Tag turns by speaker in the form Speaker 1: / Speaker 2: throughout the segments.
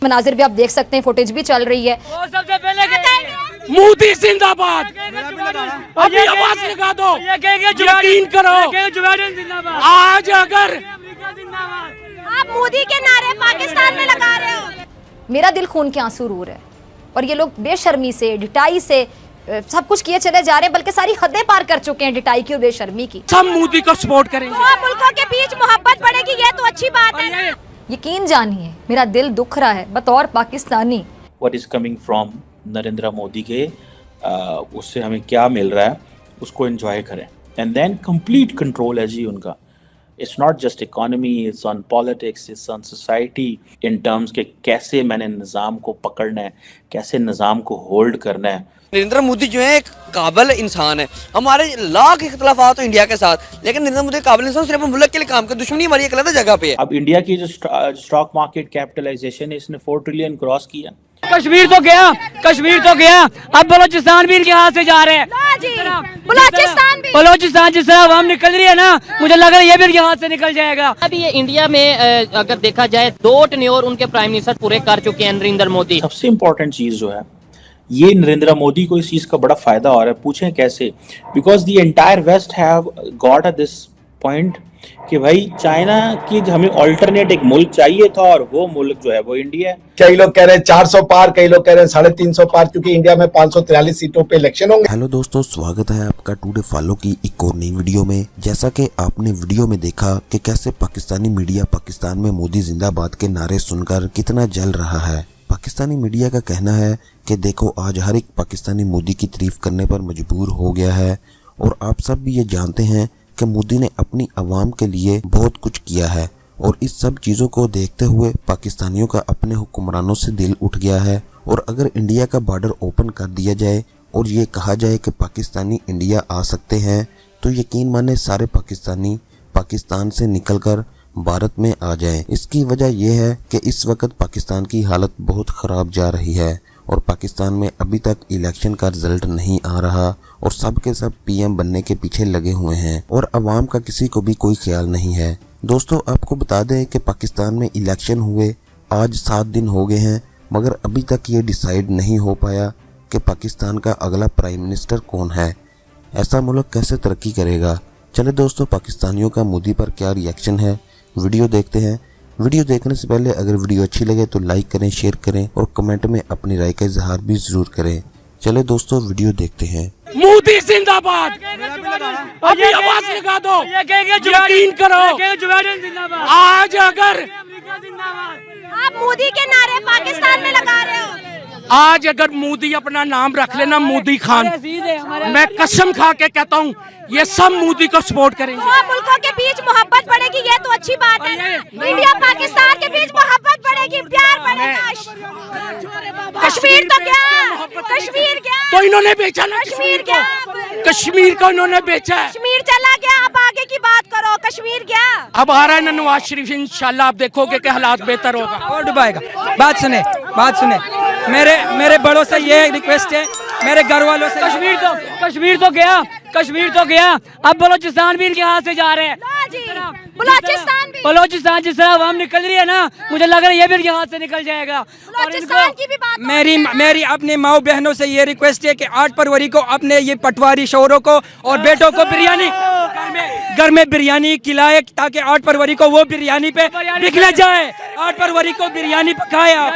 Speaker 1: मनाजिर भी आप देख सकते हैं, फुटेज भी चल रही है।
Speaker 2: सबसे पहले
Speaker 3: मोदी जिंदाबाद, अभी आवाज लगा दो, यकीन करो। आज अगर
Speaker 4: आप मोदी के नारे पाकिस्तान में लगा रहे हो,
Speaker 1: मेरा दिल खून के आंसू रो रहा है और ये लोग बेशर्मी से, ढिठाई से सब कुछ किए चले जा रहे हैं, बल्कि सारी हदें पार कर चुके हैं ढिठाई की और बेशर्मी की।
Speaker 3: सब मोदी को सपोर्ट करेंगे।
Speaker 4: दो मुल्कों के बीच मोहब्बत बढ़ेगी, ये तो अच्छी बात है।
Speaker 1: यकीन जानिए मेरा दिल दुख रहा है बतौर Pakistani.
Speaker 5: What is coming from Narendra Modi के, उससे हमें क्या मिल रहा है उसको एंजॉय करें, एंड देन कंप्लीट कंट्रोल है जी उनका। It's not just economy, it's on politics, it's on society in terms के कैसे मैंने निज़ाम को पकड़ना है, कैसे निज़ाम को होल्ड करना है।
Speaker 6: नरेंद्र मोदी जो है एक काबिल इंसान है। हमारे लाख इख्तलाफात हो इंडिया के साथ, लेकिन नरेंद्र मोदी काबिल इंसान सिर्फ मुल्क के लिए काम कर, दुश्मनी हमारी एक अलग जगह पे है।
Speaker 5: अब इंडिया की जो स्टॉक मार्केट कैपिटलाइजेशन है, इसने 4 ट्रिलियन क्रॉस किया।
Speaker 2: कश्मीर तो गया, कश्मीर तो गया, अब बलोचिस्तान भी इनके हाथ से जा रहे हैं।
Speaker 4: बलोचिस्तान भी,
Speaker 2: बलोचिस्तान जिस तरह आवाम निकल रही है ना, मुझे लग रहा है ये भी इनके हाथ से निकल जाएगा।
Speaker 7: अभी ये इंडिया में अगर देखा जाए 2 टेन्योर उनके प्राइम मिनिस्टर पूरे कर चुके हैं नरेंद्र मोदी।
Speaker 5: सबसे इम्पोर्टेंट चीज़ जो है, ये नरेंद्र मोदी को इस चीज़ का बड़ा फायदा हो रहा है। पूछें कैसे? Because the entire West have got at this point कि भाई चाइना की हमें ऑल्टरनेट एक मुल्क चाहिए था, और वो मुल्क जो है वो इंडिया है।
Speaker 8: कई लोग कह रहे हैं 400 पार, कई लोग कह रहे हैं 350 पार, क्योंकि इंडिया में 543 सीटों पे इलेक्शन होंगे।
Speaker 9: हेलो दोस्तों, स्वागत है आपका टुडे फॉलो की एक और नई वीडियो में। जैसा कि आपने वीडियो में देखा कि कैसे पाकिस्तानी मीडिया पाकिस्तान में मोदी जिंदाबाद के नारे सुनकर कितना जल रहा है। पाकिस्तानी मीडिया का कहना है कि देखो आज हर एक पाकिस्तानी मोदी की तारीफ करने पर मजबूर हो गया है, और आप सब भी ये जानते हैं कि मोदी ने अपनी आवाम के लिए बहुत कुछ किया है, और इस सब चीज़ों को देखते हुए पाकिस्तानियों का अपने हुक्मरानों से दिल उठ गया है। और अगर इंडिया का बॉर्डर ओपन कर दिया जाए और ये कहा जाए कि पाकिस्तानी इंडिया आ सकते हैं, तो यकीन माने सारे पाकिस्तानी पाकिस्तान से निकलकर भारत में आ जाएं। इसकी वजह यह है कि इस वक्त पाकिस्तान की हालत बहुत ख़राब जा रही है, और पाकिस्तान में अभी तक इलेक्शन का रिजल्ट नहीं आ रहा, और सब के सब पीएम बनने के पीछे लगे हुए हैं, और अवाम का किसी को भी कोई ख्याल नहीं है। दोस्तों, आपको बता दें कि पाकिस्तान में इलेक्शन हुए आज 7 दिन हो गए हैं, मगर अभी तक ये डिसाइड नहीं हो पाया कि पाकिस्तान का अगला प्राइम मिनिस्टर कौन है। ऐसा मुल्क कैसे तरक्की करेगा? चले दोस्तों, पाकिस्तानियों का मोदी पर क्या रिएक्शन है, वीडियो देखते हैं। वीडियो देखने से पहले अगर वीडियो अच्छी लगे तो लाइक करें, शेयर करें, और कमेंट में अपनी राय का इजहार भी जरूर करें। चले दोस्तों, वीडियो देखते हैं।
Speaker 3: मोदी जिंदाबाद, अभी आवाज लगा दो, यकीन करो। आज अगर
Speaker 4: आप मोदी के नारे पाकिस्तान में लगा रहे हो,
Speaker 3: आज अगर मोदी अपना नाम रख लेना, मोदी खान, मैं कसम खा के कहता हूँ ये सब मोदी को सपोर्ट करेंगे।
Speaker 4: दो मुल्कों के बीच मोहब्बत बढ़ेगी, ये तो अच्छी बात है। इंडिया पाकिस्तान के बीच मोहब्बत बढ़ेगी, प्यार बढ़ेगा। कश्मीर तो गया, कश्मीर गया,
Speaker 3: तो इन्होंने बेचा ना,
Speaker 4: कश्मीर गया,
Speaker 3: कश्मीर को इन्होंने बेचा है।
Speaker 4: कश्मीर चला गया, अब आगे की बात करो। कश्मीर गया,
Speaker 3: अब आ रहा है ना नवाज शरीफ, इंशाल्लाह आप देखोगे कि हालात बेहतर होगा
Speaker 2: और डुबाएगा। बात सुने, बात सुने, मेरे बड़ों से ये रिक्वेस्ट है, मेरे घर वालों से। कश्मीर तो गया, कश्मीर तो गया, अब बलोचिस्तान भी इनके हाथ से जा रहे हैं। बलोचिस्तान जिस तरह आवाम निकल रही है ना, मुझे लग रहा है ये भी इनके हाथ से निकल जाएगा।
Speaker 4: बलोचिस्तान की भी बात,
Speaker 2: मेरी अपनी माओ बहनों से ये रिक्वेस्ट है कि 8 फरवरी को अपने ये पटवारी शोहरों को और बेटों को बिरयानी घर में बिरयानी खिलाए, ताकि 8 फरवरी को वो बिरयानी पे निकला जाए। 8 फरवरी को बिरयानी पकाया।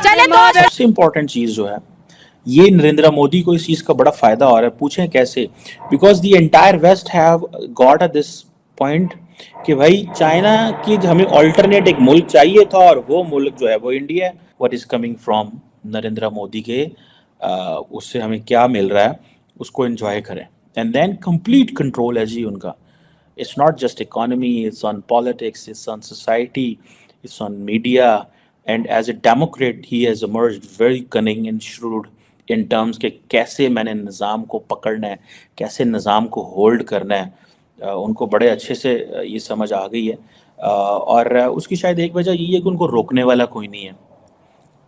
Speaker 4: चले दोस्त,
Speaker 5: सबसे इम्पोर्टेंट चीज़ जो है, ये नरेंद्र मोदी को इस चीज़ का बड़ा फायदा हो रहा है। पूछें कैसे? Because the entire West have got at this point कि भाई चाइना की हमें ऑल्टरनेट एक मुल्क चाहिए था, और वो मुल्क जो है वो इंडिया है। What is coming from Narendra Modi के, उससे हमें क्या मिल रहा है उसको एंजॉय करें, एंड देन कंप्लीट कंट्रोल है जी उनका। It's not just economy, it's on politics, it's on society, it's on media, and as a democrat he has emerged very cunning and shrewd in terms के कैसे मैंने निज़ाम को पकड़ना है, कैसे निज़ाम को होल्ड करना है। उनको बड़े अच्छे से ये समझ आ गई है, और उसकी शायद एक वजह ये है कि उनको रोकने वाला कोई नहीं है,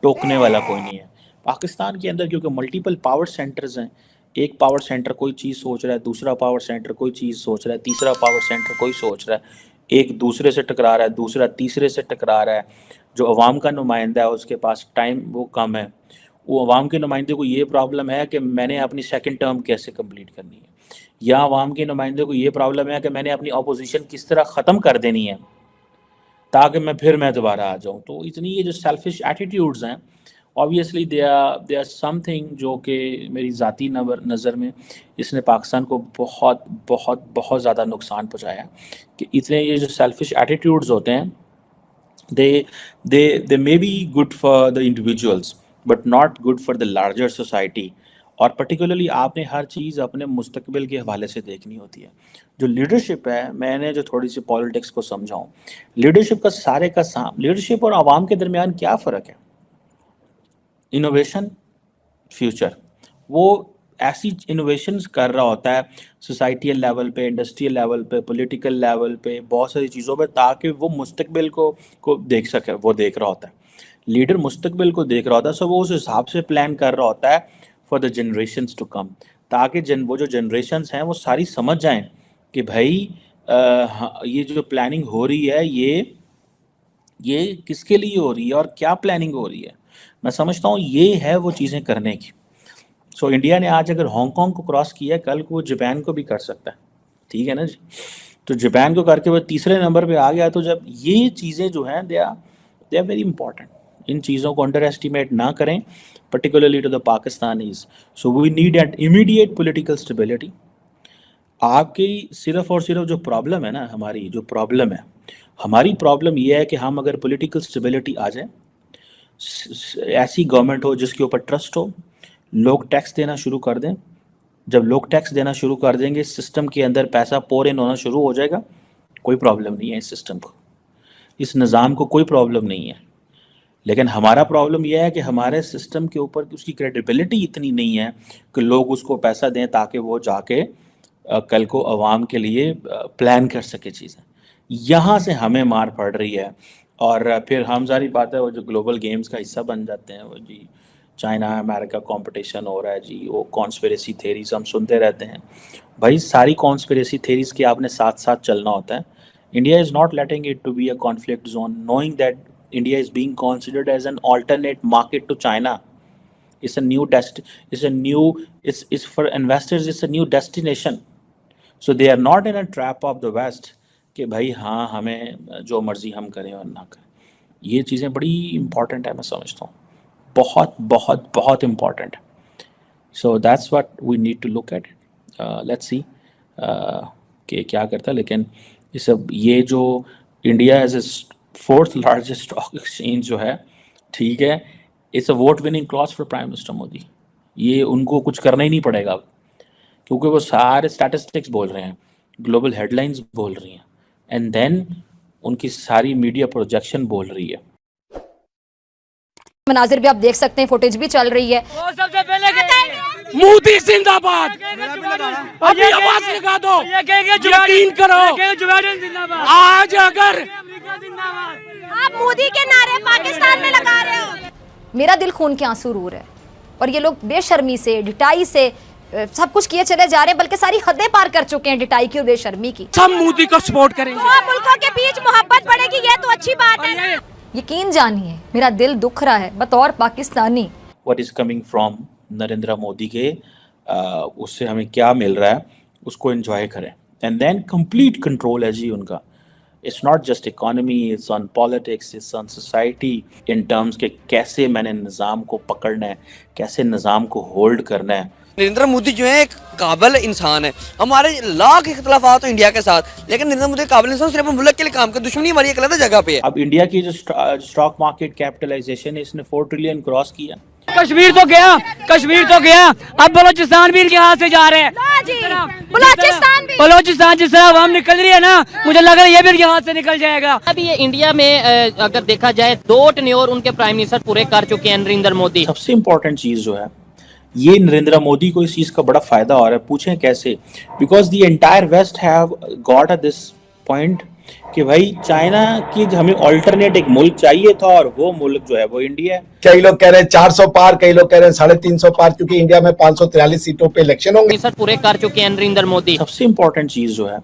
Speaker 5: टोकने वाला कोई नहीं है। पाकिस्तान के अंदर क्योंकि मल्टीपल पावर सेंटर्स हैं, एक पावर सेंटर कोई चीज़ सोच रहा है, दूसरा पावर सेंटर कोई चीज़ सोच रहा है, तीसरा पावर सेंटर कोई सोच रहा है। एक दूसरे से टकरा रहा है, दूसरा तीसरे से टकरा रहा है। जो अवाम का नुमाइंदा है उसके पास टाइम वो कम है। वो अवाम के नुमाइंदे को ये प्रॉब्लम है कि मैंने अपनी सेकंड टर्म कैसे कंप्लीट करनी है, या अवाम के नुमाइंदे को ये प्रॉब्लम है कि मैंने अपनी अपोजिशन किस तरह ख़त्म कर देनी है ताकि मैं दोबारा आ जाऊँ। तो इतनी ये जो सेल्फिश एटीट्यूड्स हैं, ऑब्वियसली दे आर समथिंग जो कि मेरी ज़ाती नज़र में इसने पाकिस्तान को बहुत बहुत बहुत ज़्यादा नुकसान पहुँचाया। कि इतने ये जो सेल्फिश एटीट्यूड्स होते हैं, they may be good for the individuals but not good for the larger society। और पर्टिकुलरली आपने हर चीज़ अपने मुस्तकबिल के हवाले से देखनी होती है। जो लीडरशिप है, मैंने जो थोड़ी सी पॉलिटिक्स को समझाऊँ, लीडरशिप का लीडरशिप और आवाम के दरमियान क्या फ़र्क है? Innovation, future. वो ऐसी इनोवेशंस कर रहा होता है सोसाइटियल लेवल पे, इंडस्ट्रियल लेवल पे, पॉलिटिकल लेवल पे, बहुत सारी चीज़ों पे, ताकि वो मुस्तकबिल को देख सके। वो देख रहा होता है, लीडर मुस्तकबिल को देख रहा होता है, सो वो उस हिसाब से प्लान कर रहा होता है for the generations to come, ताकि वो जो जनरेशन्स हैं वो सारी समझ जाएं कि भाई ये जो प्लानिंग हो रही है ये किसके लिए हो रही है और क्या प्लानिंग हो रही है। मैं समझता हूँ ये है वो चीज़ें करने की। सो इंडिया ने आज अगर हांगकांग को क्रॉस किया, कल को वो जापान को भी कर सकता है, ठीक है ना जी। तो जापान को करके वो तीसरे नंबर पे आ गया। तो जब ये चीज़ें जो हैं दे आर वेरी इंपॉर्टेंट। इन चीज़ों को अंडर एस्टिमेट ना करें, particularly to the Pakistanis. So we need at immediate political stability. आपकी सिर्फ और सिर्फ जो प्रॉब्लम है ना, हमारी प्रॉब्लम ये है कि हम अगर पॉलिटिकल स्टेबिलिटी आ जाए, ऐसी गवर्नमेंट हो जिसके ऊपर ट्रस्ट हो, लोग टैक्स देना शुरू कर दें। जब लोग टैक्स देना शुरू कर देंगे, सिस्टम के अंदर पैसा पोर इन होना शुरू हो जाएगा। कोई प्रॉब्लम नहीं है इस सिस्टम को, इस निज़ाम को कोई प्रॉब्लम नहीं है। लेकिन हमारा प्रॉब्लम यह है कि हमारे सिस्टम के ऊपर उसकी क्रेडिबिलिटी इतनी नहीं है कि लोग उसको पैसा दें ताकि वो जाके कल को अवाम के लिए प्लान कर सके चीज़ें। यहाँ से हमें मार पड़ रही है। और फिर हम सारी बात है वो जो ग्लोबल गेम्स का हिस्सा बन जाते हैं, वो जी चाइना अमेरिका कंपटीशन हो रहा है जी, वो कॉन्स्पिरेसी थेरीज हम सुनते रहते हैं। भाई सारी कॉन्स्पिरेसी थेरीज के आपने साथ साथ चलना होता है। India is not letting it to be a conflict zone, knowing that India is being considered as an alternate market to China. It's for investors, it's a new destination. So they are not in a trap of the West कि भाई हाँ हमें जो मर्जी हम करें और ना करें। ये चीज़ें बड़ी इम्पॉर्टेंट है, मैं समझता हूँ बहुत बहुत बहुत इम्पॉर्टेंट है। So that's what we need to look at it. Let's see कि क्या करता है। लेकिन ये जो India as a fourth largest stock exchange जो है, ठीक है, it's a vote winning clause for prime minister Modi. ये उनको कुछ करना ही नहीं पड़ेगा क्योंकि वो सारे स्टैटिस्टिक्स बोल रहे हैं, ग्लोबल हेडलाइंस बोल रही हैं, एंड देन उनकी सारी मीडिया प्रोजेक्शन बोल रही है।
Speaker 1: मनाजिर भी आप देख सकते हैं, फुटेज भी चल रही है।
Speaker 2: सबसे पहले
Speaker 3: मोदी जिंदाबाद, अभी आवाज लगा दो, यकीन करो। आज अगर
Speaker 4: आप मोदी के नारे पाकिस्तान में लगा रहे हो,
Speaker 1: मेरा दिल खून के आंसू रो रहा है। और ये लोग बेशर्मी से, ढिठाई से सब कुछ किए चले जा रहे हैं, बल्कि सारी हदें पार कर चुके हैं ढिठाई की और बेशर्मी की।
Speaker 3: सब मोदी को सपोर्ट करेंगे।
Speaker 4: दो मुल्कों के बीच मोहब्बत बढ़ेगी, ये तो अच्छी बात है।
Speaker 1: यकीन जानिए मेरा दिल दुख रहा है बतौर Pakistani.
Speaker 5: What is coming from Narendra Modi के, उससे हमें क्या मिल रहा है उसको एंजॉय करें। एंड देन कंप्लीट कंट्रोल है जी उनका। It's not just economy, it's on politics, it's on society, in terms के कैसे मैंने निज़ाम को पकड़ना है, कैसे निज़ाम को होल्ड करना है।
Speaker 6: नरेंद्र मोदी जो है एक काबिल इंसान है। हमारे लाख इख्तलाफात हो इंडिया के साथ, लेकिन नरेंद्र मोदी काबिल इंसान सिर्फ मुल्क के लिए काम कर, दुश्मनी हमारी एक अलग जगह पे है।
Speaker 5: अब इंडिया की जो स्टॉक मार्केट कैपिटलाइजेशन है, इसने 4 ट्रिलियन क्रॉस किया।
Speaker 2: कश्मीर तो गया, अब बलोचिस्तान भी इनके हाथ से जा रहे हैं। बलोचिस्तान जिस तरह आवाम निकल रही है ना, मुझे लग रहा है ये भी इनके हाथ से निकल जाएगा।
Speaker 7: अभी ये इंडिया में अगर देखा जाए 2 टेन्योर उनके प्राइम मिनिस्टर पूरे कर चुके हैं नरेंद्र मोदी।
Speaker 5: सबसे इम्पोर्टेंट चीज़ जो है, ये नरेंद्र मोदी को इस चीज़ का बड़ा फायदा हो रहा है। पूछें कैसे? Because the entire West have got at this point कि भाई चाइना की हमें ऑल्टरनेट एक मुल्क चाहिए था, और वो मुल्क जो है वो इंडिया है।
Speaker 8: कई लोग कह रहे हैं 400 पार, कई लोग कह रहे हैं 350 पार, क्योंकि इंडिया में 543 सीटों पे इलेक्शन होंगे।
Speaker 7: पूरे कर चुके हैं नरेंद्र मोदी।
Speaker 5: सबसे इम्पोर्टेंट चीज़ जो है,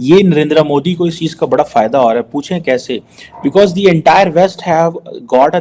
Speaker 5: ये नरेंद्र मोदी को इस चीज का बड़ा फायदा हो रहा है। पूछें कैसे? Because the entire West have got a